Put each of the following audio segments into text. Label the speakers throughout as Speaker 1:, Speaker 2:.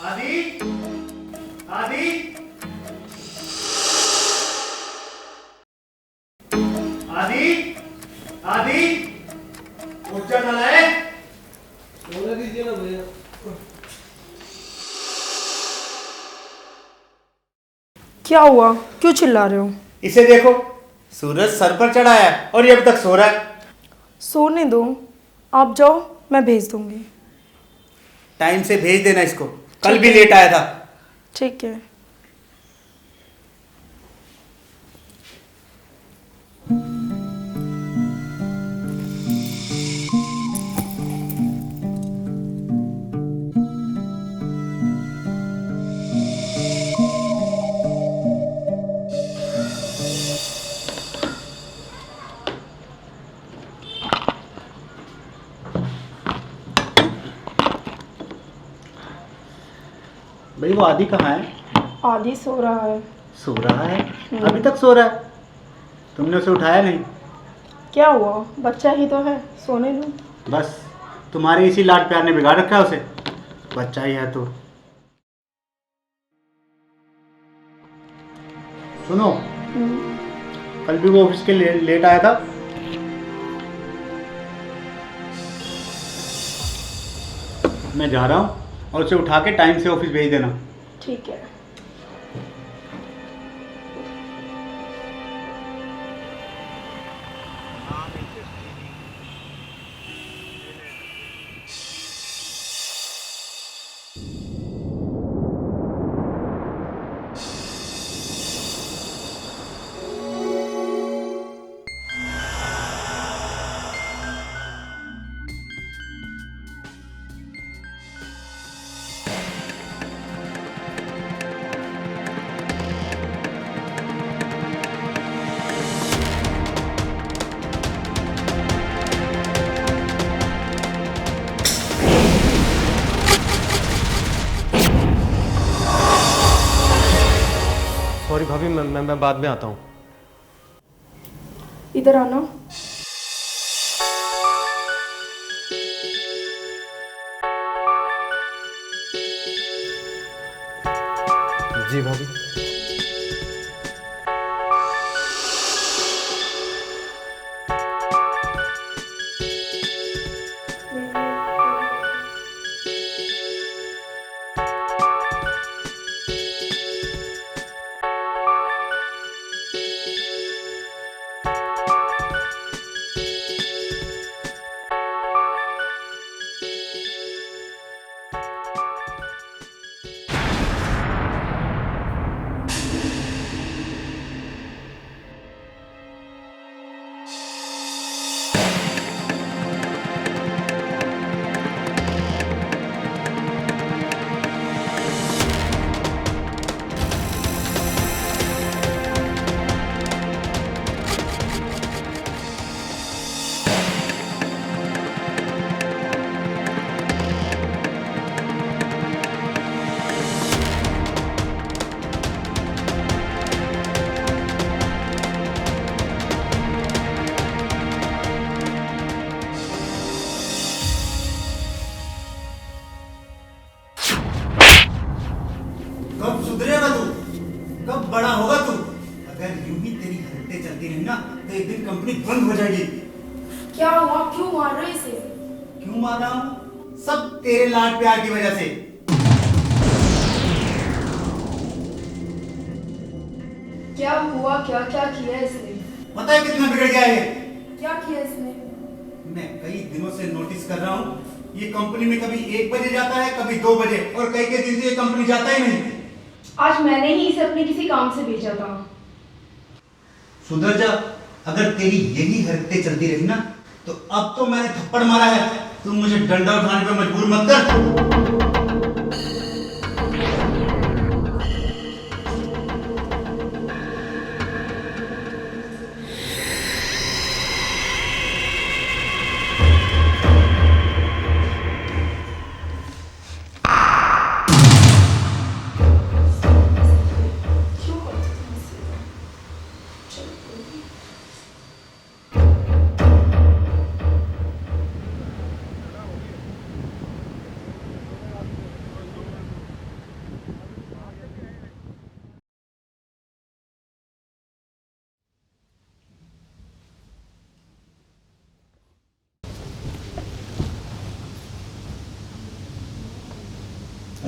Speaker 1: आदि, आदि, आदि, आदि, उठ जा नालायक।
Speaker 2: बोला दीजिए ना भैया।
Speaker 3: क्या हुआ? क्यों चिल्ला रहे हो?
Speaker 1: इसे देखो, सूरज सर पर चढ़ा है और ये अब तक सो रहा है।
Speaker 3: सोने दो, आप जाओ, मैं भेज दूंगी।
Speaker 1: टाइम से भेज देना इसको, कल
Speaker 3: ठीक
Speaker 1: भी
Speaker 3: है।
Speaker 1: लेट आया था।
Speaker 3: ठीक है।
Speaker 1: भाई वो आदि कहाँ है?
Speaker 3: आदि सो रहा है।
Speaker 1: सो रहा है? अभी तक सो रहा है? तुमने उसे उठाया नहीं?
Speaker 3: क्या हुआ? बच्चा ही तो है, सोने दो।
Speaker 1: बस तुम्हारे इसी लाड प्यार ने बिगाड़ रखा है उसे। बच्चा ही है तो। सुनो, कल भी वो ऑफिस के लेट आया था। मैं जा रहा हूँ और उसे उठा के टाइम से ऑफिस भेज देना।
Speaker 3: ठीक है।
Speaker 2: सॉरी भाभी, मैं बाद में आता हूँ।
Speaker 3: इधर आना।
Speaker 2: जी भाभी।
Speaker 1: कब सुधरेगा तू? कब बड़ा होगा तू? अगर यूं ही तेरी हरकतें चलती रही ना तो एक दिन कंपनी बंद हो जाएगी।
Speaker 3: क्या हुआ? क्यों मार रहे इसे?
Speaker 1: क्यों मार रहा हूं? सब तेरे लाड प्यार की वजह से।
Speaker 3: क्या हुआ? क्या क्या किया इसने?
Speaker 1: पता है कितना बिगड़ गया है ये?
Speaker 3: क्या किया इसने?
Speaker 1: मैं कई दिनों से नोटिस कर रहा हूँ, ये कंपनी में कभी 1 बजे जाता है, कभी 2 बजे, और कई कई दिन से ये कंपनी जाता ही नहीं।
Speaker 3: आज मैंने ही इसे अपने किसी काम से भेजा था।
Speaker 1: सुधर जा। अगर तेरी यही हरकतें चलती रही ना तो अब तो मैंने थप्पड़ मारा है, तुम मुझे डंडा उठाने पे मजबूर मत कर।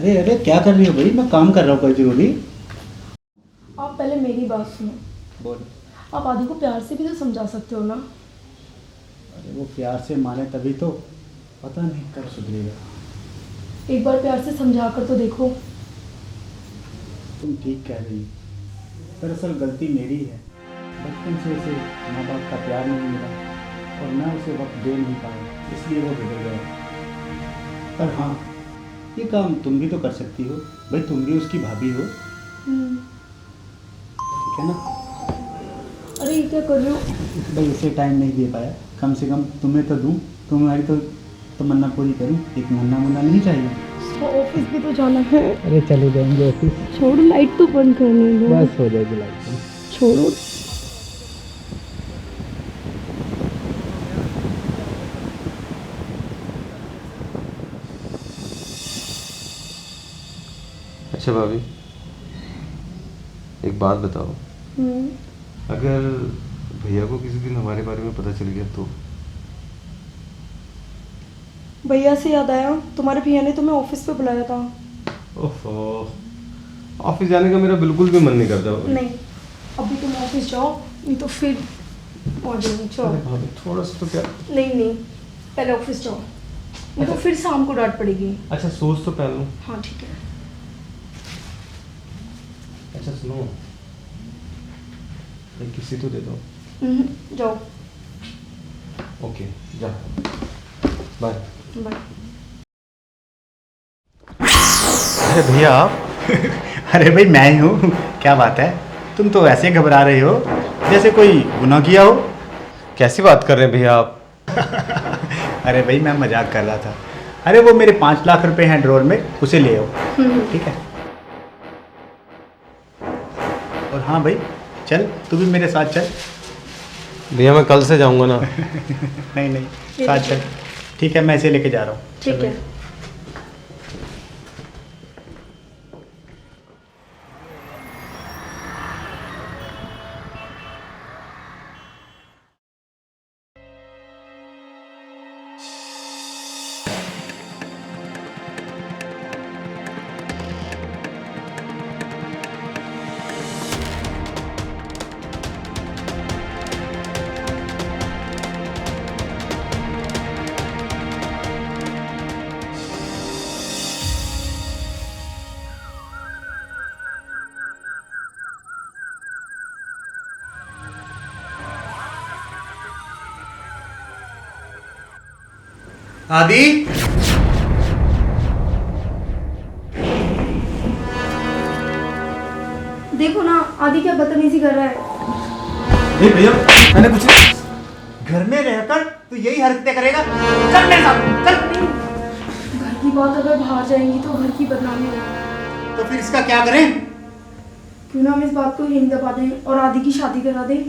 Speaker 1: अरे अरे क्या कर रही हो भाई? मैं काम कर रहा हूँ, कोई जरूरी।
Speaker 3: आप पहले मेरी बात सुनो।
Speaker 1: बोल।
Speaker 3: आप आदि को प्यार से भी तो समझा सकते हो ना।
Speaker 1: अरे वो प्यार से माने तभी तो, पता नहीं कब सुधरेगा।
Speaker 3: एक बार प्यार से समझा कर तो देखो।
Speaker 1: तुम ठीक कह रही हो, दरअसल गलती मेरी है। बचपन से उसे माँ बाप का प्यार नहीं मिला और मैं उसे वक्त दे नहीं पाया, इसलिए वो बिगड़ गया। पर हाँ, ये काम तुम भी तो कर सकती हो भाई, तुम भी उसकी भाभी हो, ठीक है ना?
Speaker 3: अरे ये क्या कर रहे हो?
Speaker 1: भाई उसे टाइम नहीं दे पाया, कम से कम तुम्हें तो दूँ, तुम्हारी तो तमन्ना पूरी करूँ। एक नन्ना मुन्ना नहीं चाहिए?
Speaker 3: तो ऑफिस भी तो जाना है।
Speaker 1: अरे चले जाएंगे ऑफिस।
Speaker 3: छोड़ो, लाइट तो बंद करने दो।
Speaker 1: बस हो जाएगी लाइट।
Speaker 3: छोड़ो।
Speaker 2: अच्छा भाभी, एक बात बताओ, अगर भैया को किसी दिन हमारे बारे में पता चल गया तो?
Speaker 3: भैया से याद आया, तुम्हारे भैया ने तुम्हें ऑफिस पे बुलाया था।
Speaker 2: ओहो, ऑफिस जाने का मेरा बिल्कुल भी मन नहीं करता भाभी।
Speaker 3: नहीं, अभी तुम ऑफिस जाओ, नहीं तो फिर पहुंच जाओगे। चलो।
Speaker 2: अरे भाभी थोड़ा सा तो क्या।
Speaker 3: नहीं नहीं, पहले ऑफिस जाओ, नहीं तो फिर शाम को डांट पड़ेगी।
Speaker 2: अच्छा सोच तो पहन लूँ।
Speaker 3: हाँ ठीक है।
Speaker 2: अच्छा सुनो, एक किसी तो दे दो।
Speaker 3: जाओ।
Speaker 2: ओके जा, बाय।
Speaker 3: बाय।
Speaker 2: अरे भैया आप?
Speaker 1: अरे भाई मैं ही हूँ, क्या बात है? तुम तो ऐसे घबरा रहे हो जैसे कोई गुनाह किया हो।
Speaker 2: कैसी बात कर रहे हैं भैया आप?
Speaker 1: अरे भाई मैं मजाक कर रहा था। अरे वो मेरे 5 लाख रुपए हैं ड्रॉर में, उसे ले आओ, ठीक है? और हाँ भाई चल, तू भी मेरे साथ चल।
Speaker 2: भैया मैं कल से जाऊंगा ना।
Speaker 1: नहीं नहीं, साथ चल, ठीक है? मैं इसे लेके जा रहा हूँ।
Speaker 3: ठीक है।
Speaker 1: आदि,
Speaker 3: देखो ना, आदि क्या बदतमीजी कर रहा है।
Speaker 2: नहीं भैया मैंने कुछ नहीं।
Speaker 1: घर में रहकर तू यही हरकतें करेगा? चल मेरे साथ चल।
Speaker 3: घर की बात अगर बाहर जाएंगी तो घर की बदनामी होगी।
Speaker 1: तो फिर इसका क्या करें?
Speaker 3: क्यों ना हम इस बात को यहीं दबा दें और आदि की शादी करा दें।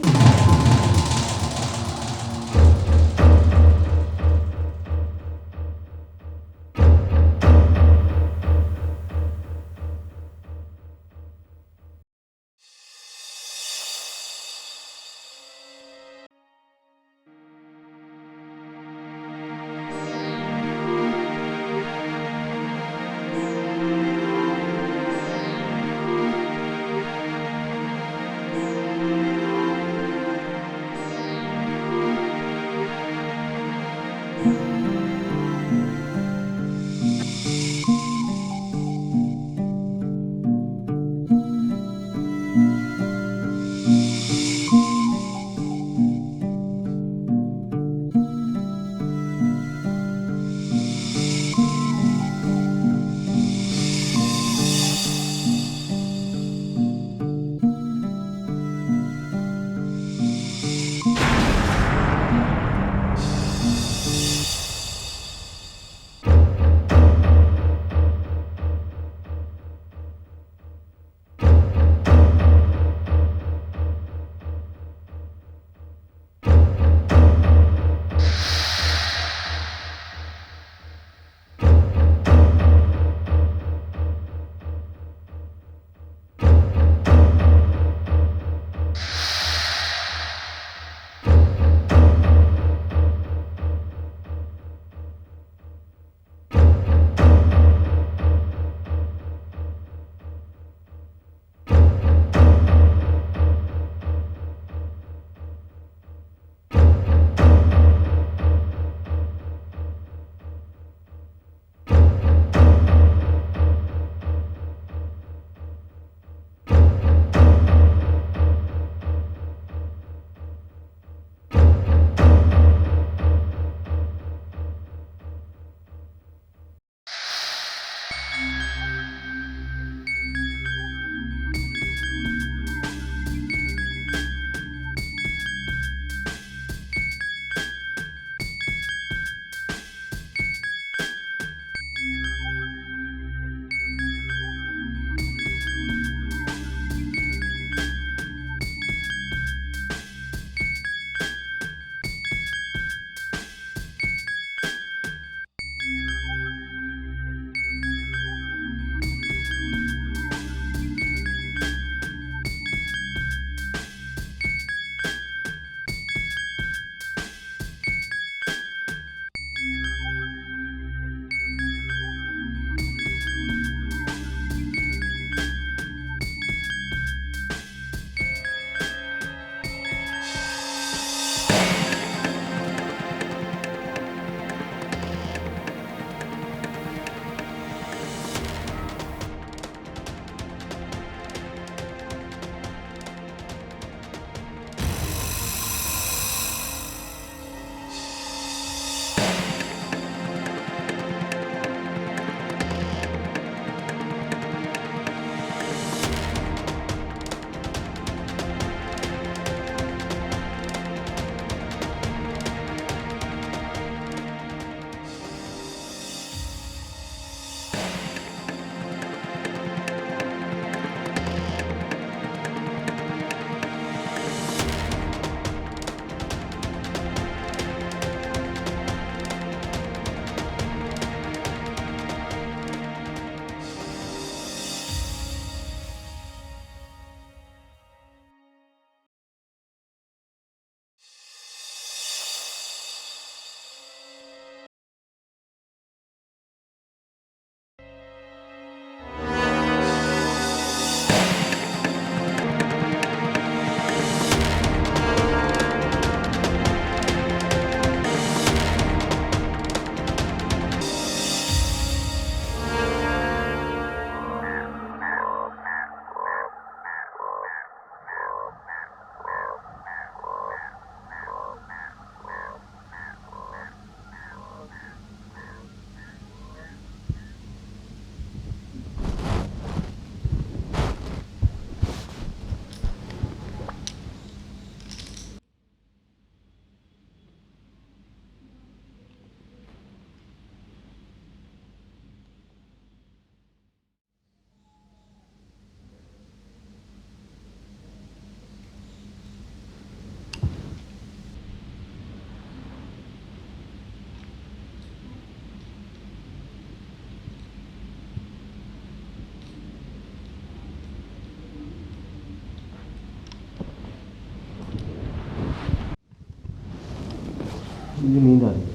Speaker 2: मुझे नींद आ रही है।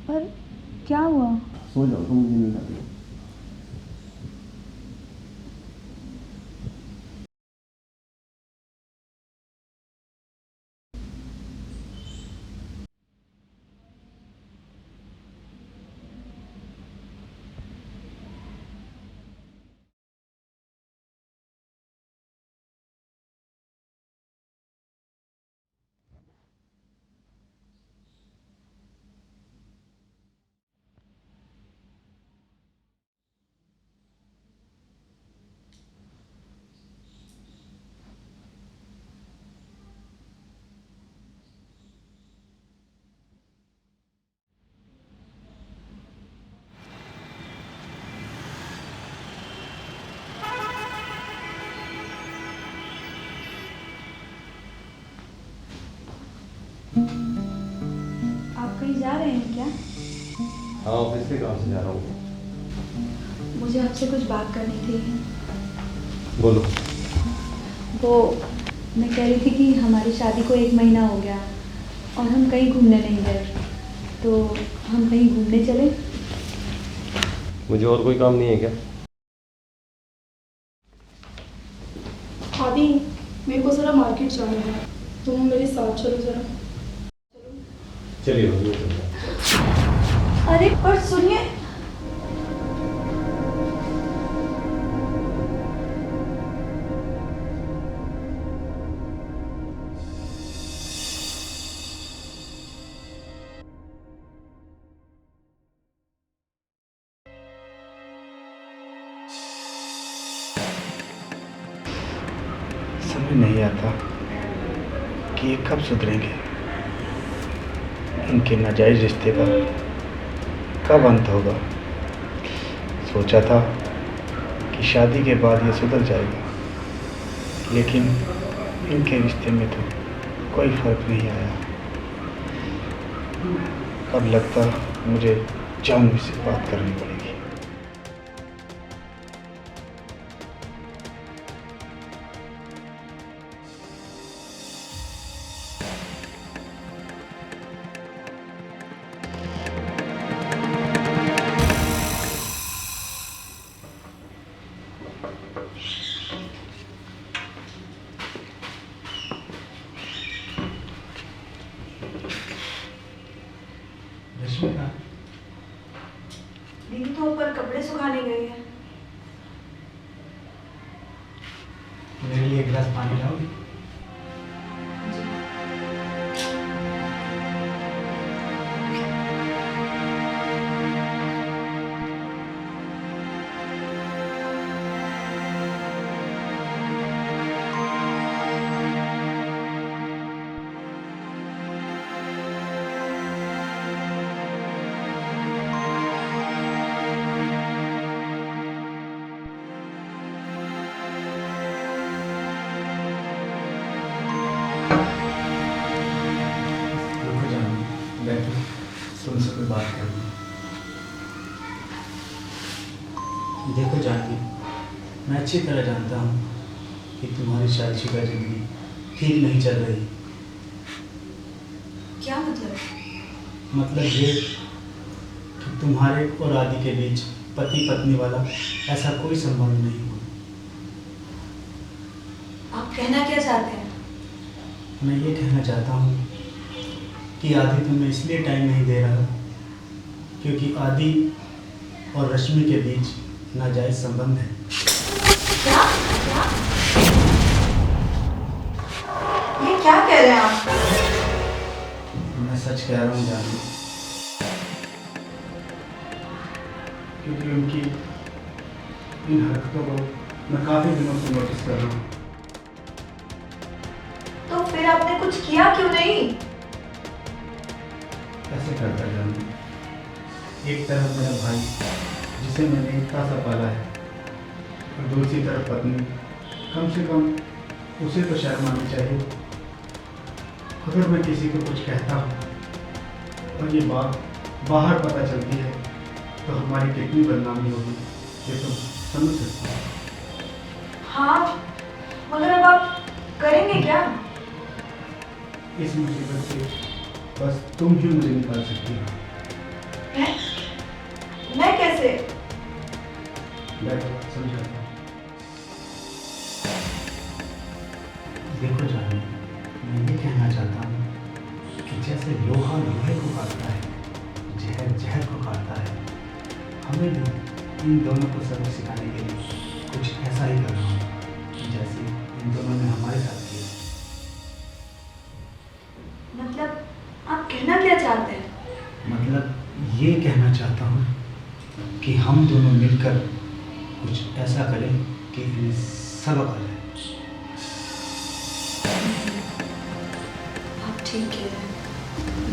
Speaker 3: पर क्या हुआ?
Speaker 2: सो जाओ, तो मुझे नींद आ रही है।
Speaker 3: आप कहीं जा रहे हैं क्या?
Speaker 2: हाँ, ऑफिस के काम से जा रहा हूँ।
Speaker 3: मुझे आपसे कुछ बात करनी थी।
Speaker 2: बोलो।
Speaker 3: वो मैं कह रही थी कि हमारी शादी को 1 महीना हो गया और हम कहीं घूमने नहीं गए, तो हम कहीं घूमने चले?
Speaker 2: मुझे और कोई काम नहीं है क्या?
Speaker 4: आदि, मेरे को ज़रा मार्केट जाना है, तुम मेरे साथ चलो ज़रा।
Speaker 2: चलिए, मैं चलता हूँ।
Speaker 3: अरे पर सुनिए,
Speaker 1: समझ नहीं आता कि ये कब सुधरेंगे। इनके नाजायज़ रिश्ते का कब अंत होगा। सोचा था कि शादी के बाद ये सुधर जाएगा, लेकिन इनके रिश्ते में तो कोई फ़र्क नहीं आया। अब लगता मुझे जानवी से बात करनी पड़ेगी।
Speaker 3: दीदी तो ऊपर कपड़े सुखाने गई है।
Speaker 1: मेरे लिए एक गिलास पानी लाओगी? तुमसे कोई बात करनी। देखो जानवी, मैं अच्छी तरह जानता हूँ कि तुम्हारी शादीशुदा जिंदगी ठीक नहीं चल रही।
Speaker 3: क्या मतलब?
Speaker 1: मतलब ये कि तुम्हारे और आदि के बीच पति पत्नी वाला ऐसा कोई संबंध नहीं हुआ।
Speaker 3: आप कहना क्या चाहते हैं?
Speaker 1: मैं ये कहना चाहता हूँ कि आदि तुम्हें इसलिए टाइम नहीं दे रहा क्योंकि आदि और रश्मि के बीच नाजायज़ संबंध है।
Speaker 3: क्या? ये क्या कह रहे हैं आप?
Speaker 1: मैं सच कह रहा हूँ जानवी, क्योंकि उनकी इन हरकतों को मैं काफ़ी दिनों से नोटिस कर रहा हूँ।
Speaker 3: तो फिर आपने कुछ किया क्यों नहीं?
Speaker 1: कैसे करता जानवी? एक तरफ मेरा भाई जिसे मैंने इतना सा पाला है और दूसरी तरफ पत्नी, कम से कम उसे तो शर्म आनी चाहिए। अगर मैं किसी को कुछ कहता हूँ और ये बात बाहर पता चलती है तो हमारी कितनी बदनामी होगी, ये तो समझ सकते हो।
Speaker 3: हाँ, मगर अब आप करेंगे क्या?
Speaker 1: इस मुसीबत से बस तुम ही मुझे निकाल सकती हो।
Speaker 3: मैं कैसे?
Speaker 1: बैठो, समझाता हूँ। देखो जानवी, मैं ये कहना चाहता हूँ कि जैसे लोहा लोहे को काटता है, जहर जहर को काटता है, हमें भी इन दोनों को सबक सिखाने के लिए कुछ ऐसा ही करना होगा जैसे इन दोनों ने हमारे साथ किया।
Speaker 3: मतलब आप कहना क्या चाहते हैं?
Speaker 1: मतलब ये कहना चाहता हूँ कि हम दोनों मिलकर कुछ ऐसा करें कि इन्हें सबक आ जाए।
Speaker 3: आप ठीक कह रहे हैं।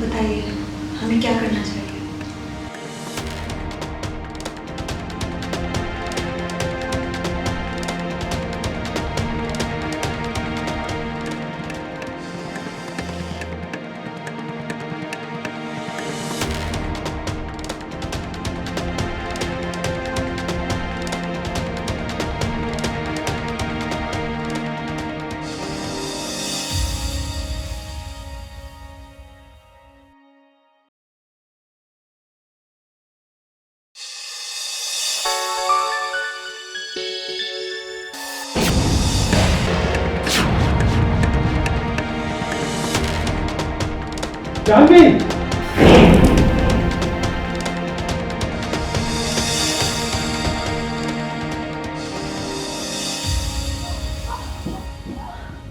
Speaker 3: बताइए हमें क्या करना चाहिए?
Speaker 1: जानवी,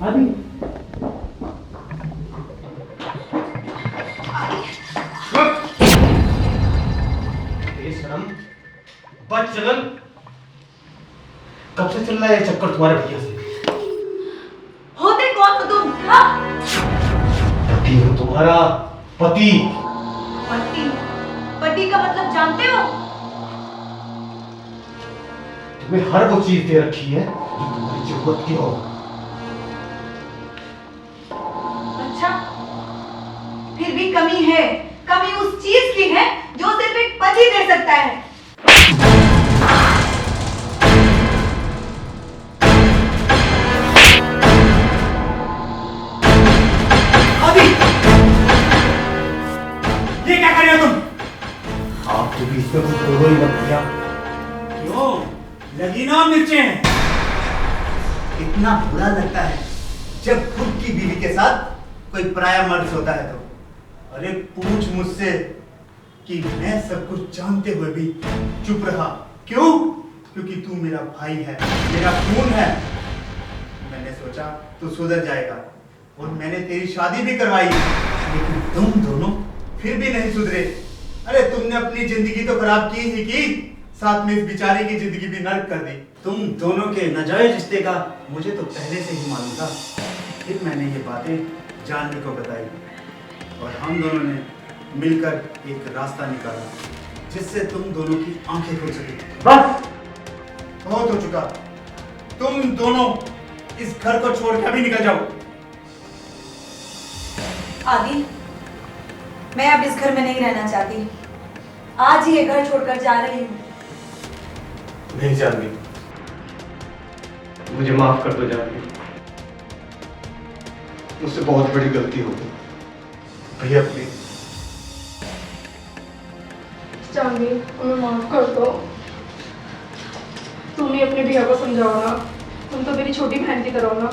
Speaker 1: आदि, बेशरम, बदचलन, कब से चल रहा है ये चक्कर तुम्हारे भैया से?
Speaker 3: होते कौन हो तुम? हाँ?
Speaker 1: पति हूँ तुम्हारा, पति।
Speaker 3: पति? पति का मतलब जानते हो?
Speaker 1: तुम्हें हर वो चीज दे रखी है जो तुम्हारी जरूरत की हो।
Speaker 3: अच्छा, फिर भी कमी है। कमी उस चीज की है जो सिर्फ एक पति दे सकता है।
Speaker 1: ये क्या कर रहे हो तुम? आपको भी इसमें कुछ बोलो ही मत क्या? क्यों? लगी ना मिर्चें?
Speaker 5: इतना बुरा लगता है जब खुद की बीवी के साथ कोई पराया मर्द सोता है तो। अरे पूछ मुझसे कि मैं सब कुछ जानते हुए भी चुप रहा क्यों? क्योंकि तू मेरा भाई है, मेरा खून है। मैंने सोचा तू सुधर जाएगा और मैंने तेरी शादी भी करवाई, लेकिन तुम दोनों फिर भी नहीं सुधरे। अरे तुमने अपनी जिंदगी तो खराब की ही की, साथ में इस बेचारे की जिंदगी भी नर्क कर दी। तुम दोनों के नाजायज रिश्ते का मुझे तो पहले से ही मालूम था। फिर मैंने ये बातें जानवी को बताई और हम दोनों ने मिलकर एक रास्ता निकाला जिससे तुम दोनों की आंखें खुल सके। बस बहुत हो चुका, तुम दोनों इस घर को छोड़ के अभी निकल जाओ।
Speaker 3: आदि, मैं अब इस घर में नहीं रहना चाहती। आज ही ये घर छोड़कर जा रही हूँ।
Speaker 2: नहीं जानवी, मुझे माफ कर दो जानवी, मुझसे बहुत बड़ी गलती हो गई। भैया प्लीज।
Speaker 4: जानवी, हमें माफ कर दो। तुम ही अपने भैया को समझाओ ना, तुम तो मेरी छोटी बहन की तरह हो ना।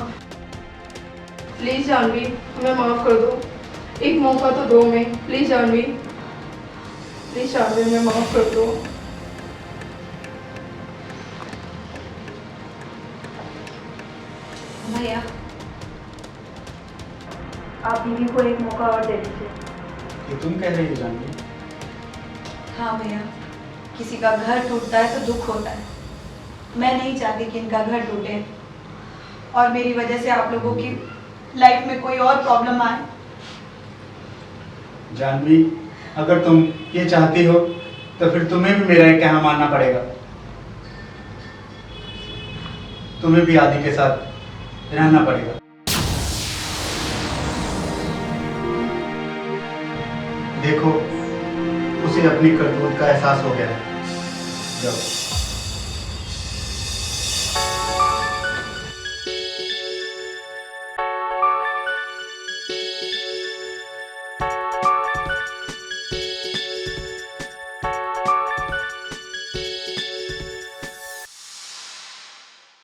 Speaker 4: प्लीज जानवी, हमें माफ कर दो। एक मौका तो दो हमें, प्लीज जानवी। प्लीज जानवी, हमें माफ कर दो।
Speaker 3: भैया, आप दीदी को एक मौका और दे दीजिए।
Speaker 1: ये तुम कह रही हो जानवी?
Speaker 3: हाँ भैया, किसी का घर टूटता है तो दुख होता है। मैं नहीं चाहती कि इनका घर टूटे और मेरी वजह से आप लोगों की लाइफ में कोई और प्रॉब्लम आए।
Speaker 1: जानवी, अगर तुम ये चाहती हो तो फिर तुम्हें भी मेरा एक कहना मानना पड़ेगा। तुम्हें भी आदि के साथ रहना पड़ेगा। देखो, उसे अपनी करतूत का एहसास हो गया है। जाओ।